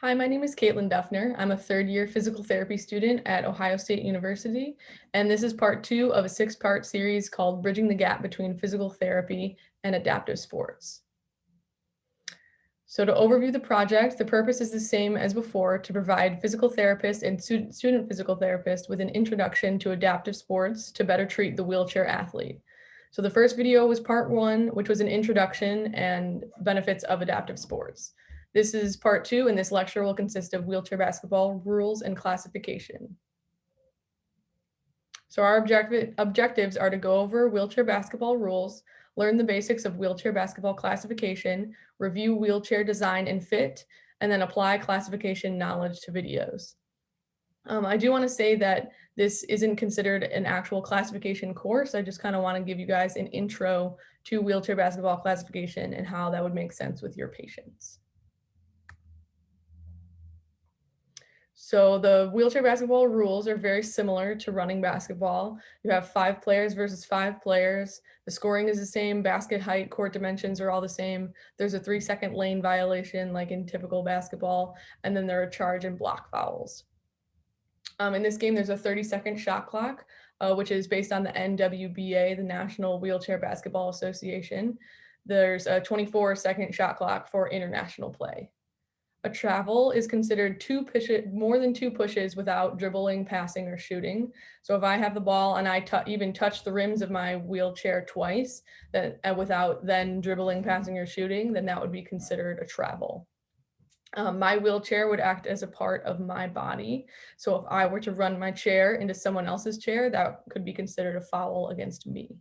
Hi, my name is Caitlin Duffner. I'm a third-year physical therapy student at Ohio State University, and this is part two of a six-part series called Bridging the Gap Between Physical Therapy and Adaptive Sports. So to overview the project, the purpose is the same as before, to provide physical therapists and student physical therapists with an introduction to adaptive sports to better treat the wheelchair athlete. So the first video was part one, which was an introduction and benefits of adaptive sports. This is part two, and this lecture will consist of wheelchair basketball rules and classification. So our objectives are to go over wheelchair basketball rules, learn the basics of wheelchair basketball classification, review wheelchair design and fit, and then apply classification knowledge to videos. I do want to say that this isn't considered an actual classification course. I just kind of want to give you guys an intro to wheelchair basketball classification and how that would make sense with your patients. So the wheelchair basketball rules are very similar to running basketball. You have 5 players versus 5 players. The scoring is the same, basket height, court dimensions are all the same. There's a 3-second lane violation like in typical basketball, and then there are charge and block fouls. In this game, there's a 30-second shot clock, which is based on the NWBA, the National Wheelchair Basketball Association. There's a 24-second shot clock for international play. A travel is considered more than 2 pushes without dribbling, passing, or shooting. So if I have the ball and I even touch the rims of my wheelchair twice, without then dribbling, passing, or shooting, then that would be considered a travel. My wheelchair would act as a part of my body. So if I were to run my chair into someone else's chair, that could be considered a foul against me.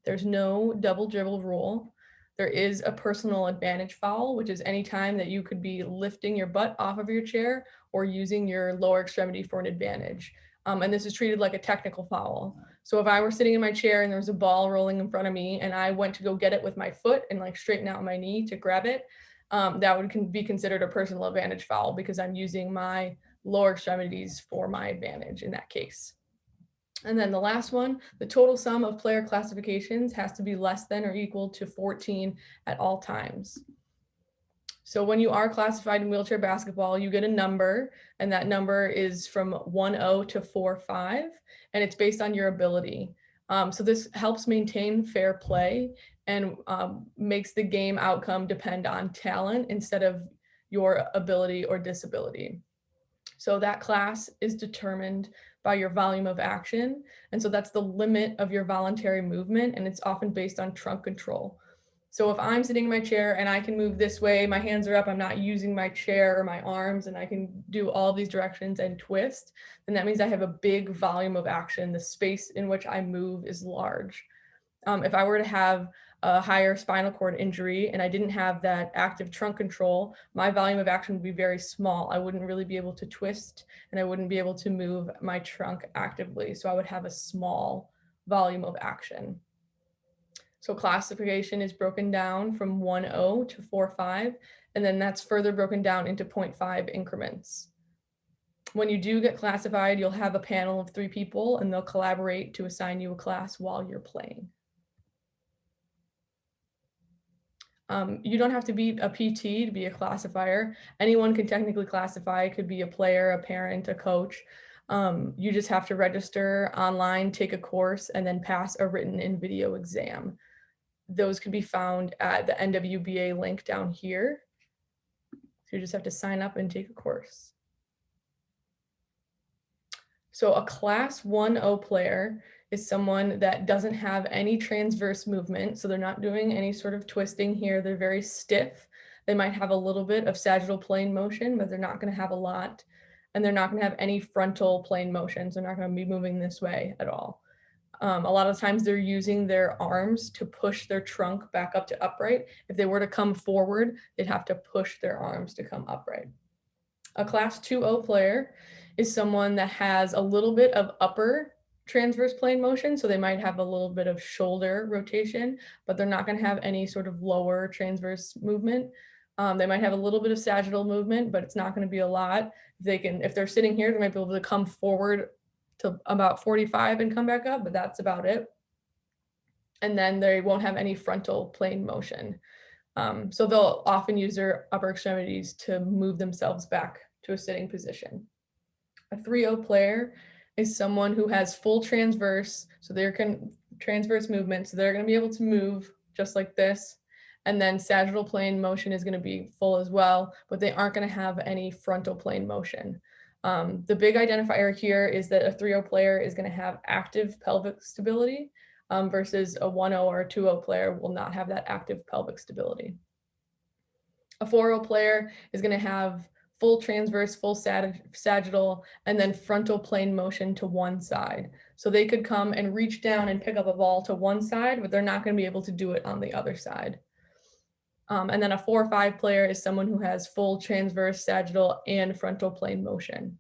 There's no double dribble rule. There is a personal advantage foul, which is any time that you could be lifting your butt off of your chair or using your lower extremity for an advantage. And this is treated like a technical foul. So if I were sitting in my chair and there was a ball rolling in front of me and I went to go get it with my foot and like straighten out my knee to grab it, that would be considered a personal advantage foul because I'm using my lower extremities for my advantage in that case. And then the last one, the total sum of player classifications has to be less than or equal to 14 at all times. So when you are classified in wheelchair basketball, you get a number, and that number is from 1-0 to 4-5, and it's based on your ability. So this helps maintain fair play and makes the game outcome depend on talent instead of your ability or disability. So that class is determined by your volume of action. And so that's the limit of your voluntary movement. And it's often based on trunk control. So if I'm sitting in my chair and I can move this way, my hands are up, I'm not using my chair or my arms, and I can do all these directions and twist, then that means I have a big volume of action. The space in which I move is large. If I were to have a higher spinal cord injury and I didn't have that active trunk control, my volume of action would be very small. I wouldn't really be able to twist and I wouldn't be able to move my trunk actively. So I would have a small volume of action. So classification is broken down from 1-0 to 4-5, and then that's further broken down into 0.5 increments. When you do get classified, you'll have a panel of 3 people and they'll collaborate to assign you a class while you're playing. You don't have to be a PT to be a classifier. Anyone can technically classify. It could be a player, a parent, a coach. You just have to register online, take a course, and then pass a written and video exam. Those can be found at the NWBA link down here. So you just have to sign up and take a course. So a class 1-0 player is someone that doesn't have any transverse movement. So they're not doing any sort of twisting here. They're very stiff. They might have a little bit of sagittal plane motion, but they're not going to have a lot. And they're not going to have any frontal plane motions. They're not going to be moving this way at all. A lot of times they're using their arms to push their trunk back up to upright. If they were to come forward, they'd have to push their arms to come upright. A class 2-0 player is someone that has a little bit of upper transverse plane motion. So they might have a little bit of shoulder rotation, but they're not going to have any sort of lower transverse movement. They might have a little bit of sagittal movement, but it's not going to be a lot. If they're sitting here, they might be able to come forward to about 45 and come back up, but that's about it. And then they won't have any frontal plane motion. So they'll often use their upper extremities to move themselves back to a sitting position. A 3-0 player is someone who has full transverse, so they're transverse movement, so they're going to be able to move just like this. And then sagittal plane motion is going to be full as well, but they aren't going to have any frontal plane motion. The big identifier here is that a 3-0 player is going to have active pelvic stability versus a 1-0 or a 2-0 player will not have that active pelvic stability. A 4-0 player is going to have full transverse, full sagittal, and then frontal plane motion to one side. So they could come and reach down and pick up a ball to one side, but they're not going to be able to do it on the other side. And then a 4-5 player is someone who has full transverse, sagittal, and frontal plane motion.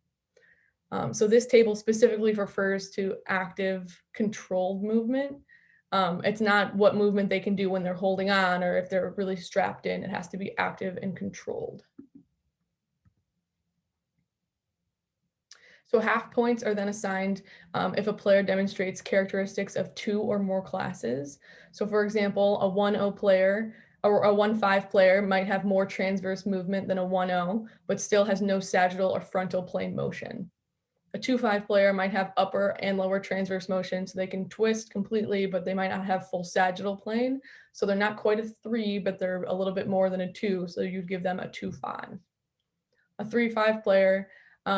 So this table specifically refers to active controlled movement. It's not what movement they can do when they're holding on or if they're really strapped in. It has to be active and controlled. So half points are then assigned if a player demonstrates characteristics of 2 or more classes. So for example, a 1-0 player or a 1-5 player might have more transverse movement than a 1-0, but still has no sagittal or frontal plane motion. A 2-5 player might have upper and lower transverse motion, so they can twist completely, but they might not have full sagittal plane. So they're not quite a 3, but they're a little bit more than a 2, so you'd give them a 2-5. A 3-5 player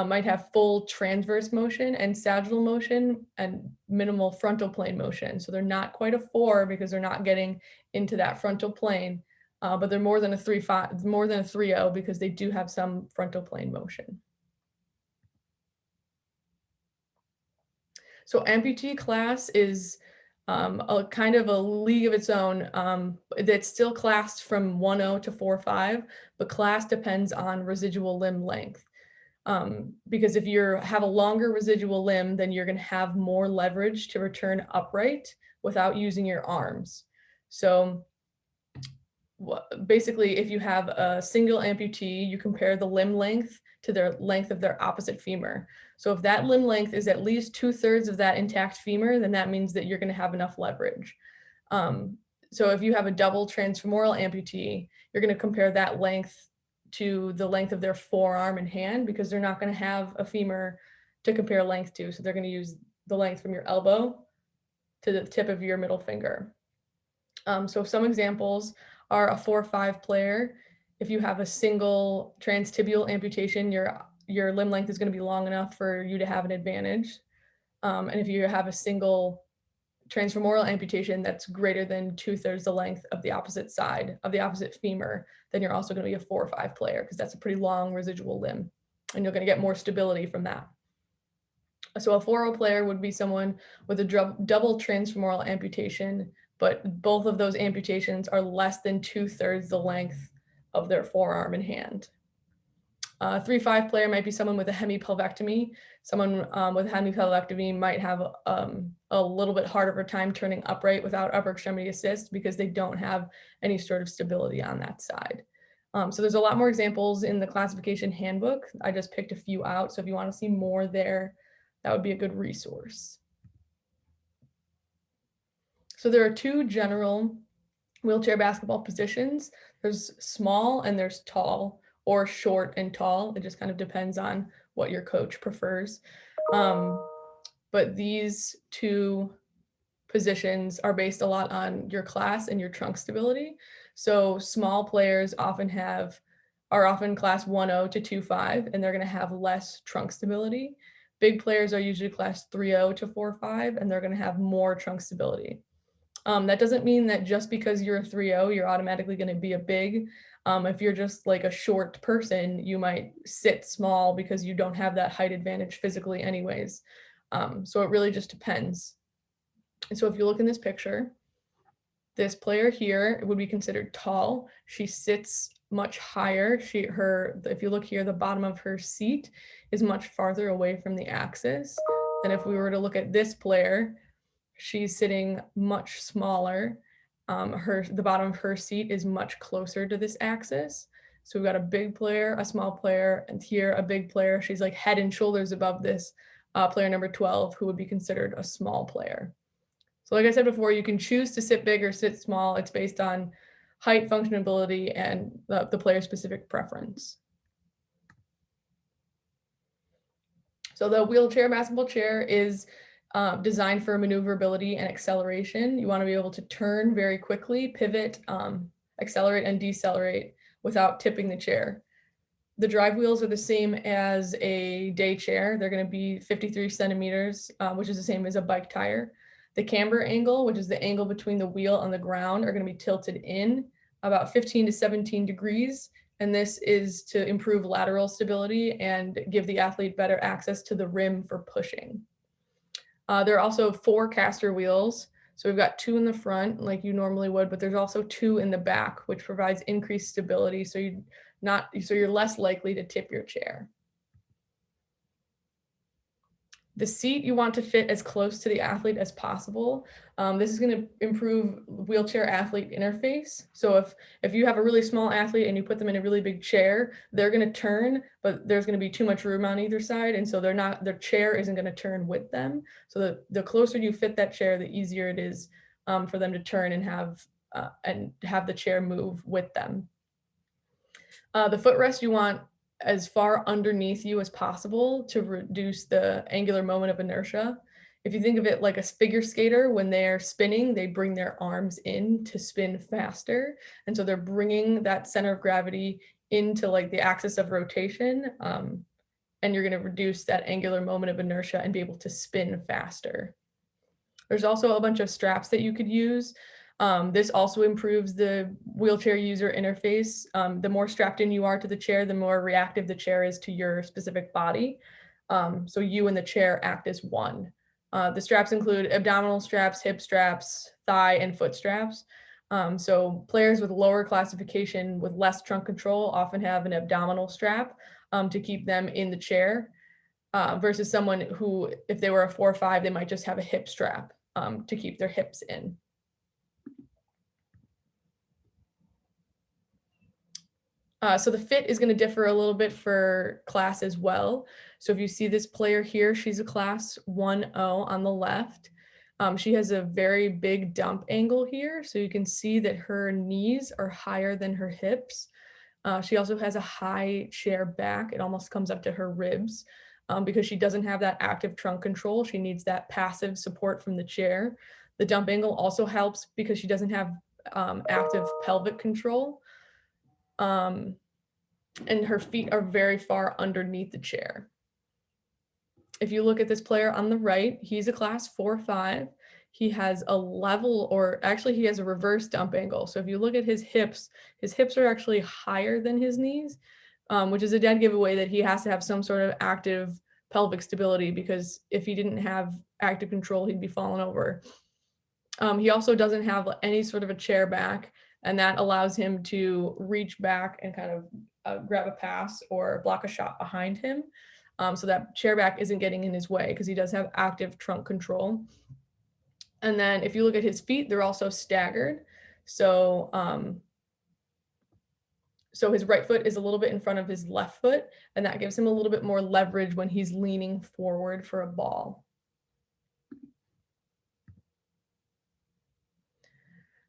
might have full transverse motion and sagittal motion and minimal frontal plane motion. So they're not quite a 4 because they're not getting into that frontal plane, but they're more than a 3-5, more than a 3-0 because they do have some frontal plane motion. So amputee class is a kind of a league of its own. That's still classed from 1-0 to 4-5, but class depends on residual limb length. Because if you have a longer residual limb, then you're going to have more leverage to return upright without using your arms. So basically, if you have a single amputee, you compare the limb length to their length of their opposite femur. So if that limb length is at least 2/3 of that intact femur, then that means that you're going to have enough leverage. So if you have a double transfemoral amputee, you're going to compare that length to the length of their forearm and hand because they're not going to have a femur to compare length to. So they're going to use the length from your elbow to the tip of your middle finger. So some examples are a 4-5 player. If you have a single transtibial amputation, your limb length is going to be long enough for you to have an advantage. And if you have a single transfemoral amputation that's greater than 2/3 the length of the opposite side of the opposite femur, then you're also going to be a 4-5 player because that's a pretty long residual limb, and you're going to get more stability from that. So a 4-0 player would be someone with a double transfemoral amputation, but both of those amputations are less than 2/3 the length of their forearm and hand. A 3-5 player might be someone with a hemipelvectomy. Someone with hemipelvectomy might have a little bit harder of a time turning upright without upper extremity assist because they don't have any sort of stability on that side. So there's a lot more examples in the classification handbook. I just picked a few out. So if you want to see more there, that would be a good resource. So there are 2 general wheelchair basketball positions. There's small and there's tall, or short and tall. It just kind of depends on what your coach prefers. But these 2 positions are based a lot on your class and your trunk stability. So small players are often class 1-0 to 2-5, and they're going to have less trunk stability. Big players are usually class 3-0 to 4-5, and they're going to have more trunk stability. That doesn't mean that just because you're a 3-0, you're automatically going to be a big. If you're just like a short person, you might sit small because you don't have that height advantage physically anyways. So it really just depends. And so if you look in this picture, this player here would be considered tall. She sits much higher. If you look here, the bottom of her seat is much farther away from the axis than if we were to look at this player. She's sitting much smaller. The bottom of her seat is much closer to this axis. So we've got a big player, a small player, and here a big player. She's like head and shoulders above this player number 12, who would be considered a small player. So like I said before, you can choose to sit big or sit small. It's based on height, functionality, and the player specific preference. So the wheelchair basketball chair is designed for maneuverability and acceleration. You want to be able to turn very quickly, pivot, accelerate, and decelerate without tipping the chair. The drive wheels are the same as a day chair. They're going to be 53 centimeters, which is the same as a bike tire. The camber angle, which is the angle between the wheel and the ground, are going to be tilted in about 15 to 17 degrees. And this is to improve lateral stability and give the athlete better access to the rim for pushing. There are also 4 caster wheels. So we've got 2 in the front like you normally would, but there's also 2 in the back, which provides increased stability. So you're less likely to tip your chair. The seat you want to fit as close to the athlete as possible. This is going to improve wheelchair athlete interface. So if you have a really small athlete and you put them in a really big chair, they're going to turn, but there's going to be too much room on either side, and so their chair isn't going to turn with them. So the closer you fit that chair, the easier it is for them to turn and have the chair move with them. The footrest you want as far underneath you as possible to reduce the angular moment of inertia. If you think of it like a figure skater, when they're spinning, they bring their arms in to spin faster. And so they're bringing that center of gravity into like the axis of rotation. And you're going to reduce that angular moment of inertia and be able to spin faster. There's also a bunch of straps that you could use. This also improves the wheelchair user interface. The more strapped in you are to the chair, the more reactive the chair is to your specific body. So you and the chair act as one. The straps include abdominal straps, hip straps, thigh and foot straps. So players with lower classification with less trunk control often have an abdominal strap to keep them in the chair versus someone who, if they were a 4 or 5, they might just have a hip strap to keep their hips in. So the fit is going to differ a little bit for class as well. So if you see this player here, she's a class 1O on the left. She has a very big dump angle here. So you can see that her knees are higher than her hips. She also has a high chair back. It almost comes up to her ribs because she doesn't have that active trunk control. She needs that passive support from the chair. The dump angle also helps because she doesn't have active pelvic control. And her feet are very far underneath the chair. If you look at this player on the right, he's a class 4-5. He has a level, or actually he has a reverse dump angle. So if you look at his hips are actually higher than his knees, which is a dead giveaway that he has to have some sort of active pelvic stability, because if he didn't have active control, he'd be falling over. He also doesn't have any sort of a chair back, and that allows him to reach back and kind of grab a pass or block a shot behind him. So that chair back isn't getting in his way because he does have active trunk control. And then if you look at his feet, they're also staggered. So his right foot is a little bit in front of his left foot, and that gives him a little bit more leverage when he's leaning forward for a ball.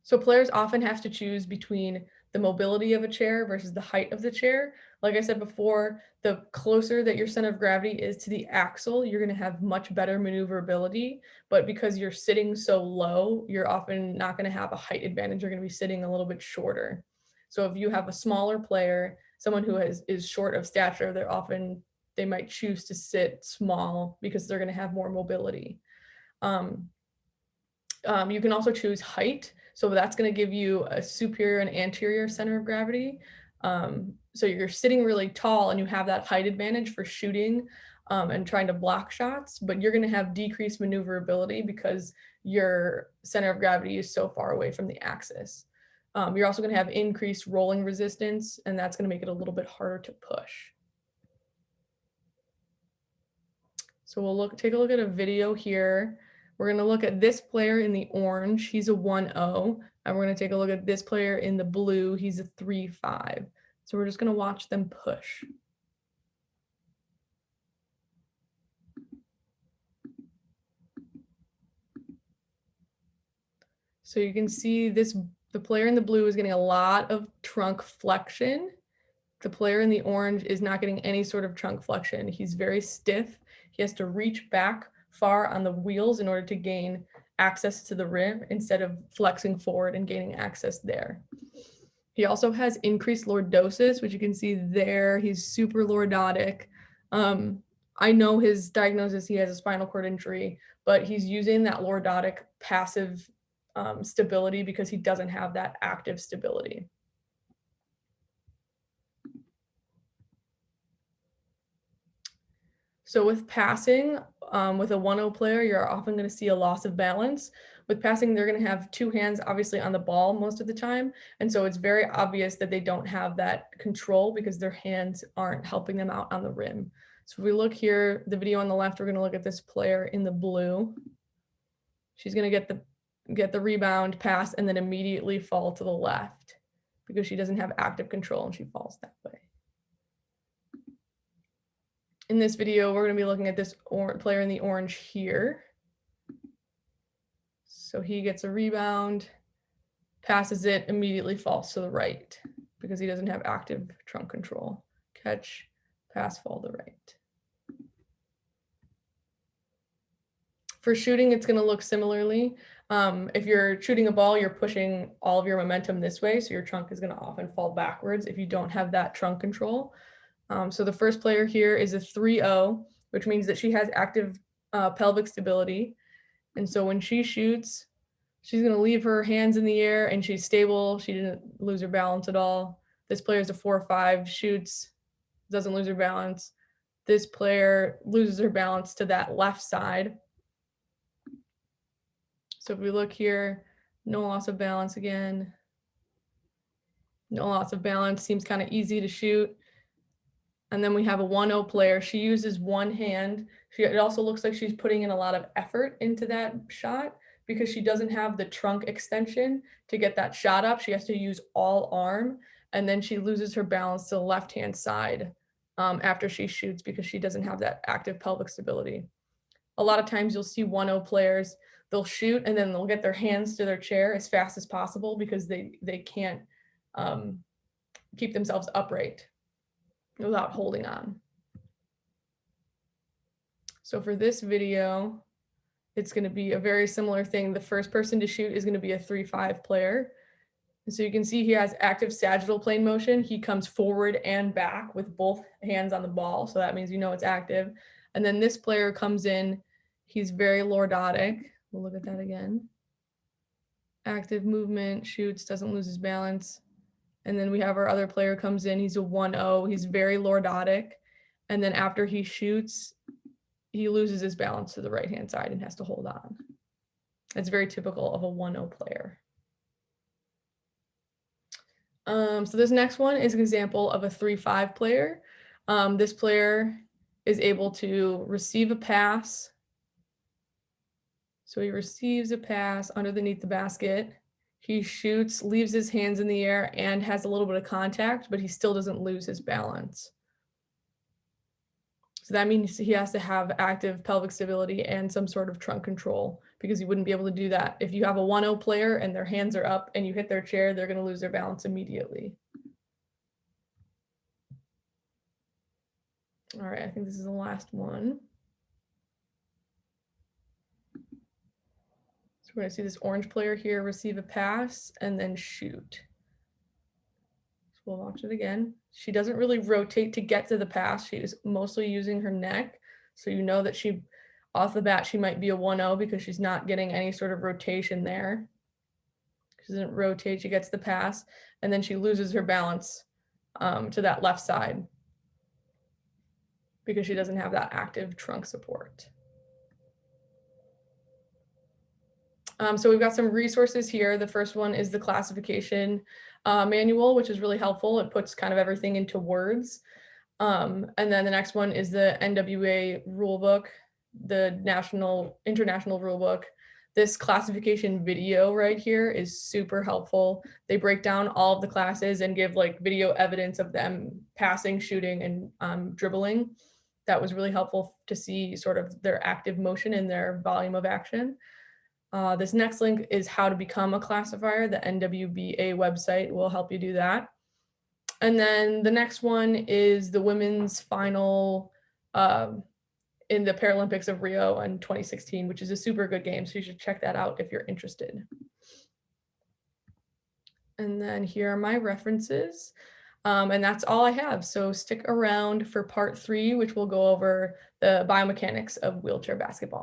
So players often have to choose between the mobility of a chair versus the height of the chair. Like I said before, the closer that your center of gravity is to the axle, you're going to have much better maneuverability. But because you're sitting so low, you're often not going to have a height advantage. You're going to be sitting a little bit shorter. So if you have a smaller player, someone who is short of stature, they might choose to sit small because they're going to have more mobility. You can also choose height. So that's going to give you a superior and anterior center of gravity. So you're sitting really tall and you have that height advantage for shooting and trying to block shots, but you're going to have decreased maneuverability because your center of gravity is so far away from the axis. You're also going to have increased rolling resistance, and that's going to make it a little bit harder to push. So we'll take a look at a video here. We're going to look at this player in the orange. He's a 1-0. And we're going to take a look at this player in the blue. He's a 3-5. So we're just going to watch them push. So you can see this The player in the blue is getting a lot of trunk flexion. The player in the orange is not getting any sort of trunk flexion. He's very stiff. He has to reach back far on the wheels in order to gain access to the rim instead of flexing forward and gaining access there. He also has increased lordosis, which you can see there. He's super lordotic. I know his diagnosis, he has a spinal cord injury, but he's using that lordotic passive stability because he doesn't have that active stability. So with passing, with a 1-0 player, you're often going to see a loss of balance. With passing, they're going to have two hands obviously on the ball most of the time. And so it's very obvious that they don't have that control because their hands aren't helping them out on the rim. So if we look here, the video on the left, we're going to look at this player in the blue. She's going to get the rebound, pass, and then immediately fall to the left because she doesn't have active control and she falls that way. In this video, we're going to be looking at this player in the orange here. So he gets a rebound, passes it, immediately falls to the right because he doesn't have active trunk control. Catch, pass, fall to the right. For shooting, it's going to look similarly. If you're shooting a ball, you're pushing all of your momentum this way, so your trunk is going to often fall backwards if you don't have that trunk control. So the first player here is a 3-0, which means that she has active pelvic stability. And so when she shoots, she's going to leave her hands in the air and she's stable. She didn't lose her balance at all. This player is a 4-5, shoots, doesn't lose her balance. This player loses her balance to that left side. So if we look here, no loss of balance again. No loss of balance, seems kind of easy to shoot. And then we have a 1-0 player. She uses one hand. It also looks like she's putting in a lot of effort into that shot because she doesn't have the trunk extension to get that shot up. She has to use all arm, and then she loses her balance to the left-hand side after she shoots because she doesn't have that active pelvic stability. A lot of times you'll see 1-0 players, they'll shoot and then they'll get their hands to their chair as fast as possible because they can't keep themselves upright without holding on. So for this video, it's going to be a very similar thing. The first person to shoot is going to be a 3-5 player. And so you can see he has active sagittal plane motion. He comes forward and back with both hands on the ball. So that means you know it's active. And then this player comes in, he's very lordotic. We'll look at that again. Active movement, shoots, doesn't lose his balance. And then we have our other player comes in, he's a 1-0, he's very lordotic. And then after he shoots, he loses his balance to the right-hand side and has to hold on. It's very typical of a 1-0 player. So this next one is an example of a 3-5 player. This player is able to receive a pass. So he receives a pass underneath the basket. He shoots, leaves his hands in the air, and has a little bit of contact, but he still doesn't lose his balance. So that means he has to have active pelvic stability and some sort of trunk control because he wouldn't be able to do that. If you have a 1-0 player and their hands are up and you hit their chair, they're going to lose their balance immediately. All right, I think this is the last one. So we're going to see this orange player here receive a pass and then shoot. So we'll watch it again. She doesn't really rotate to get to the pass. She is mostly using her neck. So you know that she, off the bat, she might be a 1-0 because she's not getting any sort of rotation there. She doesn't rotate, she gets the pass, and then she loses her balance to that left side because she doesn't have that active trunk support. So we've got some resources here. The first one is the classification manual, which is really helpful. It puts kind of everything into words. And then the next one is the NWA rulebook, the international rulebook. This classification video right here is super helpful. They break down all of the classes and give like video evidence of them passing, shooting, and dribbling. That was really helpful to see sort of their active motion and their volume of action. This next link is how to become a classifier. The NWBA website will help you do that. And then the next one is the women's final in the Paralympics of Rio in 2016, which is a super good game. So you should check that out if you're interested. And then here are my references. And that's all I have. So stick around for part 3, which will go over the biomechanics of wheelchair basketball.